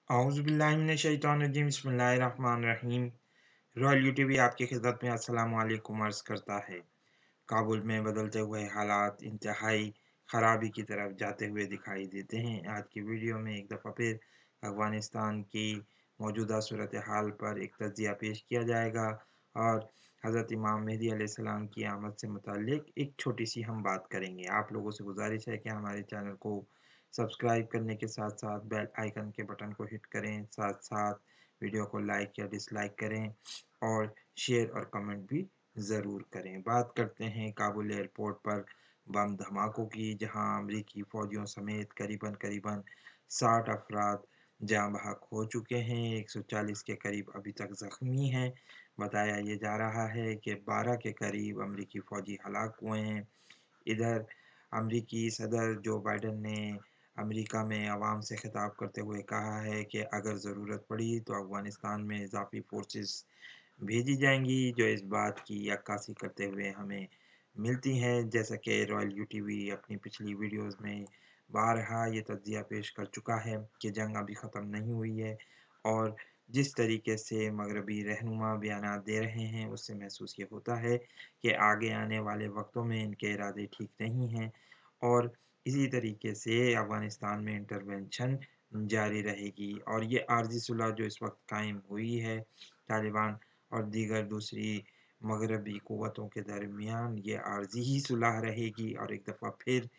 औज़ुबिल्लाहिमिनश्शैतानिर्रजीम बिस्मिल्लाहिर्रहमानिर्रहीम। Royal UTV आपकी खिदमत में अस्सलाम वालेकुम अर्ज़ करता है। काबुल में बदलते हुए हालात इंतहाई ख़राबी की तरफ जाते हुए दिखाई देते हैं। आज की वीडियो में एक दफ़ा फिर अफ़गानिस्तान की मौजूदा सूरत हाल पर एक तज्ज़िया पेश किया जाएगा और हज़रत इमाम मेहदी अलैहिस्सलाम की आमद से मुताल्लिक़ एक छोटी सी हम बात करेंगे। आप लोगों से गुजारिश है कि हमारे चैनल को सब्सक्राइब करने के साथ साथ बेल आइकन के बटन को हिट करें, साथ साथ वीडियो को लाइक या डिसलाइक करें और शेयर और कमेंट भी ज़रूर करें। बात करते हैं काबुल एयरपोर्ट पर बम धमाकों की, जहां अमरीकी फ़ौजियों समेत करीबन 60 अफराद जाँ बहक हो चुके हैं। 140 के करीब अभी तक ज़ख्मी हैं। बताया ये जा रहा है कि 12 के करीब अमरीकी फ़ौजी हलाक हुए हैं। इधर अमरीकी सदर जो बाइडन ने अमेरिका में आवाम से खिताब करते हुए कहा है कि अगर ज़रूरत पड़ी तो अफ़गानिस्तान में इज़ाफ़ी फ़ोर्सेस भेजी जाएंगी, जो इस बात की अक्कासी करते हुए हमें मिलती हैं। जैसा कि रॉयल यूटीवी अपनी पिछली वीडियोज़ में बारहा ये तज्ज़िया पेश कर चुका है कि जंग अभी ख़त्म नहीं हुई है और जिस तरीके से मगरबी रहनुमा बयानात दे रहे हैं, उससे महसूस ये होता है कि आगे आने वाले वक्तों में इनके इरादे ठीक नहीं हैं और इसी तरीके से अफ़गानिस्तान में इंटरवेंशन जारी रहेगी। और ये आर्ज़ी सुलह जो इस वक्त कायम हुई है तालिबान और दीगर दूसरी मगरबी क़ुव्वतों के दरमियान, ये आर्ज़ी ही सुलह रहेगी और एक दफ़ा फिर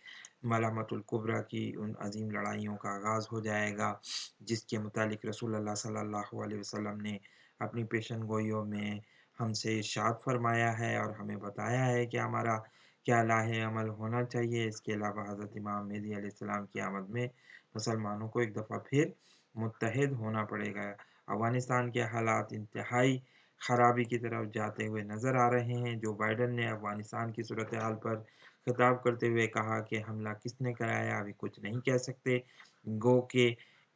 मलामतुल कुब्रा की उन अज़ीम लड़ाइयों का आगाज़ हो जाएगा, जिसके मुतालिक रसूलुल्लाह सल्लल्लाहु अलैहि वसल्लम ने अपनी पेशन गोइयों में हमसे इरशाद फरमाया है और हमें बताया है कि हमारा क्या लाहे अमल होना चाहिए। इसके अलावा हज़रत इमाम मेहदी अलैहिस्सलाम की आमद में मुसलमानों को एक दफ़ा फिर मुत्तहिद होना पड़ेगा। अफ़गानिस्तान के हालात इंतहाई ख़राबी की तरफ जाते हुए नज़र आ रहे हैं। जो बाइडन ने अफ़गानिस्तान की सूरत हाल पर खिताब करते हुए कहा कि हमला किसने कराया अभी कुछ नहीं कह सकते, गो के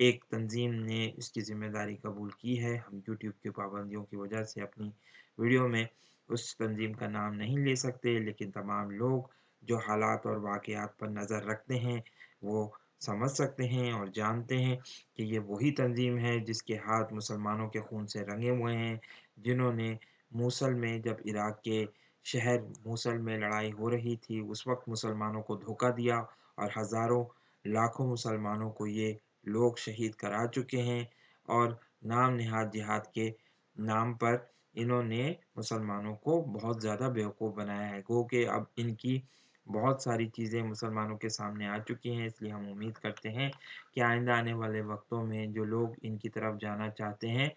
एक तंजीम ने इसकी ज़िम्मेदारी कबूल की है। हम यूट्यूब की पाबंदियों की वजह से अपनी वीडियो में उस तंजीम का नाम नहीं ले सकते, लेकिन तमाम लोग जो हालात और वाक़यात पर नज़र रखते हैं वो समझ सकते हैं और जानते हैं कि ये वही तंजीम है जिसके हाथ मुसलमानों के खून से रंगे हुए हैं, जिन्होंने मूसल में, जब इराक़ के शहर मूसल में लड़ाई हो रही थी, उस वक्त मुसलमानों को धोखा दिया और हज़ारों लाखों मुसलमानों को ये लोग शहीद करा चुके हैं और नाम नहाद जिहाद के नाम पर इन्होंने मुसलमानों को बहुत ज़्यादा बेवकूफ़ बनाया है। गो कि अब इनकी बहुत सारी चीज़ें मुसलमानों के सामने आ चुकी हैं, इसलिए हम उम्मीद करते हैं कि आइंदा आने वाले वक्तों में जो लोग इनकी तरफ जाना चाहते हैं,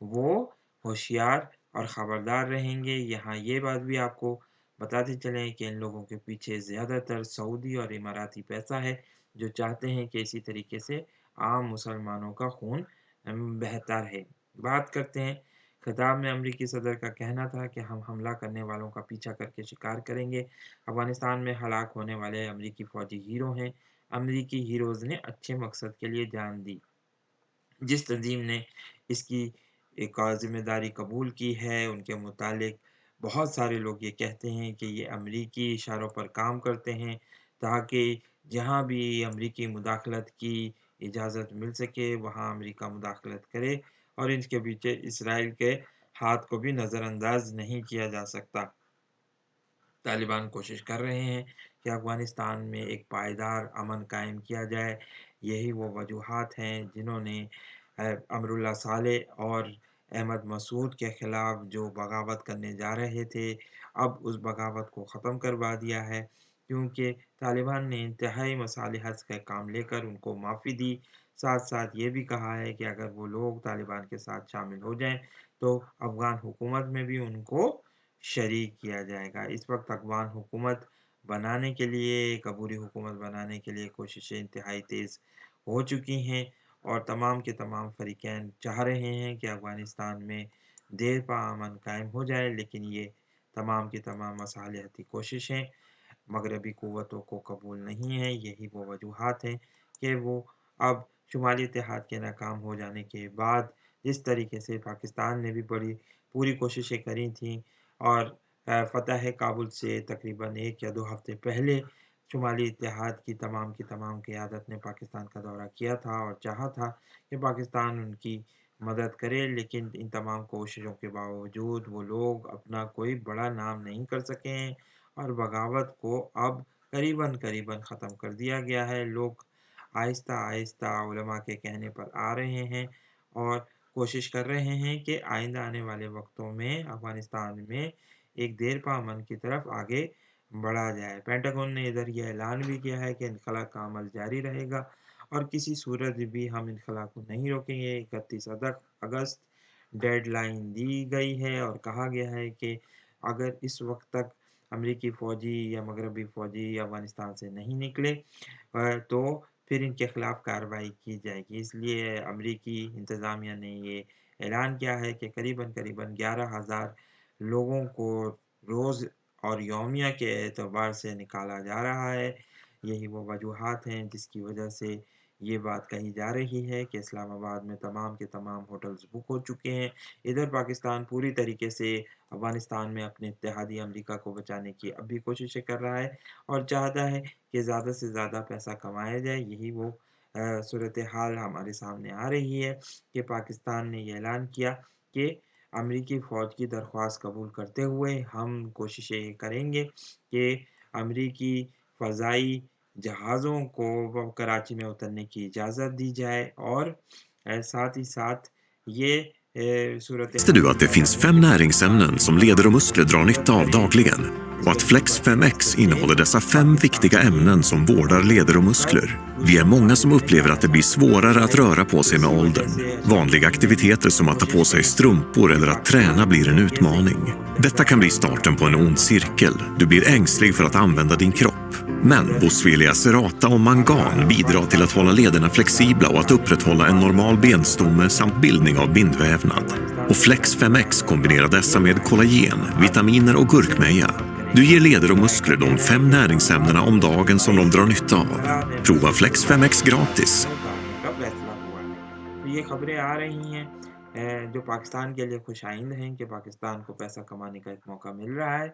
वो होशियार और ख़बरदार रहेंगे। यहाँ ये बात भी आपको बताते चलें कि इन लोगों के पीछे ज़्यादातर सऊदी और इमाराती पैसा है, जो चाहते हैं कि इसी तरीके से आम मुसलमानों का खून बहता रहे। बात करते हैं, खिताब में अमरीकी सदर का कहना था कि हम हमला करने वालों का पीछा करके शिकार करेंगे। अफ़गानिस्तान में हलाक होने वाले अमरीकी फ़ौजी हीरो हैं। अमरीकी हीरोज़ ने अच्छे मकसद के लिए जान दी। जिस तंजीम ने इसकी एक ज़िम्मेदारी कबूल की है, उनके मुतालिक बहुत सारे लोग ये कहते हैं कि ये अमरीकी इशारों पर काम करते हैं, ताकि जहाँ भी अमरीकी मुदाखलत की इजाज़त मिल सके, वहाँ अमरीका मुदाखलत करे और इनके पीछे इसराइल के हाथ को भी नज़रअंदाज नहीं किया जा सकता। तालिबान कोशिश कर रहे हैं कि अफ़गानिस्तान में एक पायदार अमन कायम किया जाए। यही वो वजूहात हैं जिन्होंने अमरुल्लाह सालेह और अहमद मसूद के ख़िलाफ़ जो बगावत करने जा रहे थे, अब उस बगावत को ख़त्म करवा दिया है, क्योंकि तालिबान ने इंतहाई मसालिहत का काम लेकर उनको माफ़ी दी। साथ-साथ ये भी कहा है कि अगर वो लोग तालिबान के साथ शामिल हो जाएँ, तो अफ़गान हुकूमत में भी उनको शरीक किया जाएगा। इस वक़्त अफ़गान हुकूमत बनाने के लिए, एक अबूरी हुकूमत बनाने के लिए कोशिशें इंतहाई तेज़ हो चुकी हैं और तमाम के तमाम फ़रीक़ैन चाह रहे हैं कि अफ़गानिस्तान में देर पा अमन कायम हो जाए, लेकिन ये तमाम की तमाम मसालिहती कोशिशें मगरबी क़ुव्वतों को कबूल नहीं हैं। यही वो वजूहात हैं कि वो अब शुमाली इत्तेहाद के नाकाम हो जाने के बाद जिस तरीके से पाकिस्तान ने भी बड़ी पूरी कोशिशें करी थीं और फ़तह काबुल से तकरीबन 1 या 2 हफ़्ते पहले शुमाली इत्तेहाद की तमाम क़यादत ने पाकिस्तान का दौरा किया था और चाहा था कि पाकिस्तान उनकी मदद करे, लेकिन इन तमाम कोशिशों के बावजूद वो लोग अपना कोई बड़ा नाम नहीं कर सके हैं और बगावत को अब करीबन ख़त्म कर दिया गया है। लोग आहिस्ता-आहिस्ता उलमा के कहने पर आ रहे हैं और कोशिश कर रहे हैं कि आइंदा आने वाले वक़्तों में अफ़गानिस्तान में एक देरपा अमन की तरफ आगे बढ़ा जाए। पेंटागन ने इधर ये ऐलान भी किया है कि इनख़ला का अमल जारी रहेगा और किसी सूरत भी हम इनख़ला को नहीं रोकेंगे। 31 अगस्त डेडलाइन दी गई है और कहा गया है कि अगर इस वक़्त तक अमरीकी फ़ौजी या मगरबी फ़ौजी अफ़गानिस्तान से नहीं निकले तो फिर इनके खिलाफ कार्रवाई की जाएगी। इसलिए अमरीकी इंतज़ामिया ने ये ऐलान किया है कि करीबन 11,000 लोगों को रोज़ और यौमिया के एतबार से निकाला जा रहा है। यही वो वजूहात हैं जिसकी वजह से ये बात कही जा रही है कि इस्लामाबाद में तमाम के तमाम होटल्स बुक हो चुके हैं। इधर पाकिस्तान पूरी तरीके से अफ़गानिस्तान में अपने इत्तेहादी अमरीका को बचाने की अब भी कोशिशें कर रहा है और चाहता है कि ज़्यादा से ज़्यादा पैसा कमाया जाए। यही वो सूरत-ए-हाल हमारे सामने आ रही है कि पाकिस्तान ने ये ऐलान किया कि अमरीकी फ़ौज की दरख्वास्त कबूल करते हुए हम कोशिशें ये करेंगे कि अमरीकी फ़ज़ाई जहाज़ों को कराची में उतरने की इजाज़त दी जाए और साथ ही साथ ये Visste सूरत-ए-हाल du att det पैदा finns हो 5 चुकी näringsämnen som leder och muskler drar nytta av dagligen? Och att Flex 5X innehåller dessa 5 viktiga ämnen som vårdar leder och muskler. Vi är många som upplever att det blir svårare att röra på sig med åldern. Vanliga aktiviteter som att ta på sig strumpor eller att träna blir en utmaning. Detta kan bli starten på en ond cirkel. Du blir ängslig för att använda din kropp. Men Boswellia serrata och mangan bidrar till att hålla lederna flexibla och att upprätthålla en normal benstomme samt bildning av bindvävnad. Och Flex 5X kombinerar dessa med kollagen, vitaminer och gurkmeja. Du ger leder och muskler de 5 näringsämnena om dagen som de drar nytta av. Prova Flex 5X gratis. का फैसला हुआ है। तो ये खबरें आ रही हैं जो पाकिस्तान के लिए खुशाइंद हैं कि पाकिस्तान को पैसा कमाने का एक मौका मिल रहा है।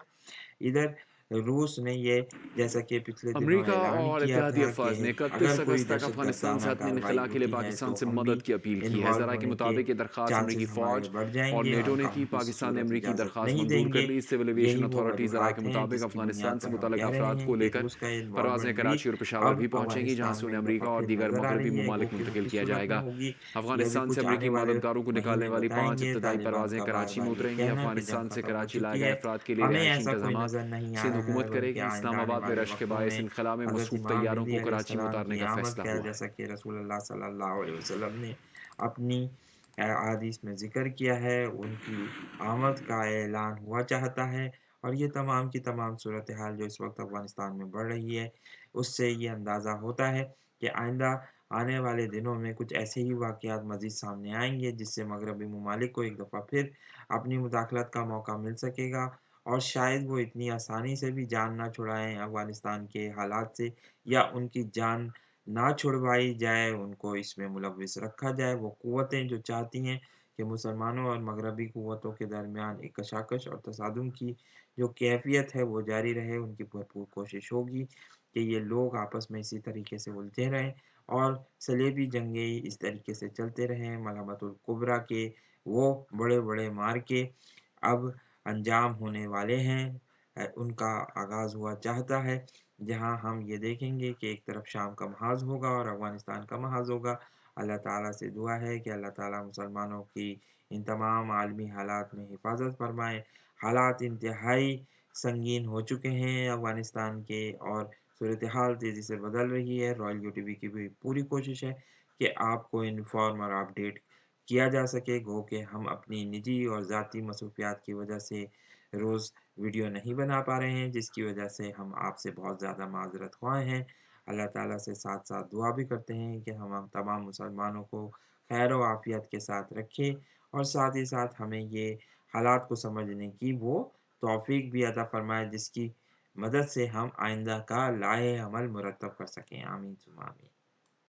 इधर रूस ने ये जैसा कि पिछले दिनों अमरीका ऐलान और किया इत्तेहादी था कि अफवाज ने अगर 31 कोई अगस्त तक अफगानिस्तान से दहशतगर्दाना हतमी कार्रवाई इनखला के लिए होती है पाकिस्तान तो से हम भी मदद की अपील की है। इन्वॉल्व ज़रा के होने के मुताबिक ये दरख्वास्त अमरीकी चांसेस हमारे फ़ौज बढ़ और जाएंगे नेटो और ने हम की। किसी पाकिस्तान ने सूरत अमरीकी इजाज़त दरख्वास्त नहीं मंजूर कर देंगे। ली। सिविल एविएशन यही वो अथॉरिटी ज़रा के वजूहात हैं मुताबिक जिसकी अफगानिस्तान बुनियाद से पर हम मुतल्लिक़ कह रहे अफराद हैं को कि लेकर रूस का परवाज़ें इन्वॉल्वमेंट भी कराची और पेशावर अब भी पहुँचेंगी, जहाँ अफ़गानिस्तान से में उन्हें एक दफ़ा अमरीका और फिर दीगर नज़र आ मगरबी रही है। गो ममालिक कि वो मुंतकिल किस किया सूरत में जाएगा। होगी ये अभी अफगानिस्तान से कुछ अमरीकी आने वाले मददगारों को निकालने महीने वाली 5 बताएंगे। इब्तदाई तालिबान परवाज़ें का कराची में बार-बार ये उतरेंगी। कहना है कि जंग अफगानिस्तान से ख़त्म हो कराची लाए चुकी गए है। अफराद के लिए हमें रिहायशी ऐसा कोई इंतजाम नज़र नहीं आ सिंध रहा है हुकूमत बल्कि करेगी। आइंदा आने इस्लामाबाद में वाले रश के वक़्तों बायस में इनखला में हज़रत मसरूफ़ इमाम तैयारों महदी को कराची में अलैहिस्सलाम उतारने की का आमद फैसला का है हुआ है। जैसा कि रसूलुल्लाह सल्लल्लाहु अलैहि वसल्लम ने अपनी अहादीस में ज़िक्र किया है। उनकी आमद का ऐलान हुआ चाहता है और ये तमाम की तमाम सूरत-ए-हाल जो इस वक़्त अफ़गानिस्तान में बढ़ रही है, उससे ये अंदाज़ा होता है कि आइंदा आने वाले दिनों में कुछ ऐसे ही वाक़यात मज़ीद सामने आएँगे जिससे मगरबी ममालिक को एक दफ़ा फिर अपनी मुदाख़लत का मौका मिल सकेगा और शायद वो इतनी आसानी से भी जान ना छुड़ाएँ अफ़गानिस्तान के हालात से या उनकी जान ना छुड़वाई जाए, उनको इसमें मुलव्विस रखा जाए। वो क़ुव्वतें जो चाहती हैं कि मुसलमानों और मगरबी क़ुव्वतों के दरमियान एक कशाकश और तसादुम की जो कैफ़ियत है वो जारी रहे, उनकी भरपूर कोशिश होगी कि ये लोग आपस में इसी तरीके से उलझे रहें और सलेबी जंगें इस तरीके से चलते रहें। मलहमतुल कुबरा के वो बड़े-बड़े मार्के अब अंजाम होने वाले हैं। उनका आगाज़ हुआ चाहता है, जहाँ हम ये देखेंगे कि एक तरफ शाम का महाज़ होगा और अफ़गानिस्तान का महाज़ होगा। अल्लाह ताला से दुआ है कि अल्लाह ताला मुसलमानों की इन तमाम आलमी हालात में हिफ़ाज़त फ़रमाए। हालात इंतहाई संगीन हो चुके हैं अफ़गानिस्तान के और सूरत-ए-हाल तेज़ी से बदल रही है। रॉयल यूटीवी की भी पूरी कोशिश है कि आपको इन्फ़ॉर्म और अपडेट किया जा सके। गो कि हम अपनी निजी और ज़ाती मसरूफ़ियात की वजह से रोज़ वीडियो नहीं बना पा रहे हैं, जिसकी वजह से हम आपसे बहुत ज़्यादा माज़रत ख़्वाह हैं। अल्लाह ताला से साथ-साथ दुआ भी करते हैं कि हम तमाम मुसलमानों को खैर व आफ़ियत के साथ रखे और साथ ही साथ हमें ये हालात को समझने की वो तौफ़ीक भी अता फ़रमाए, जिसकी मदद से हम आइंदा का लाए अमल मुरतब कर सकें। आमीन सुम्मा आमीन।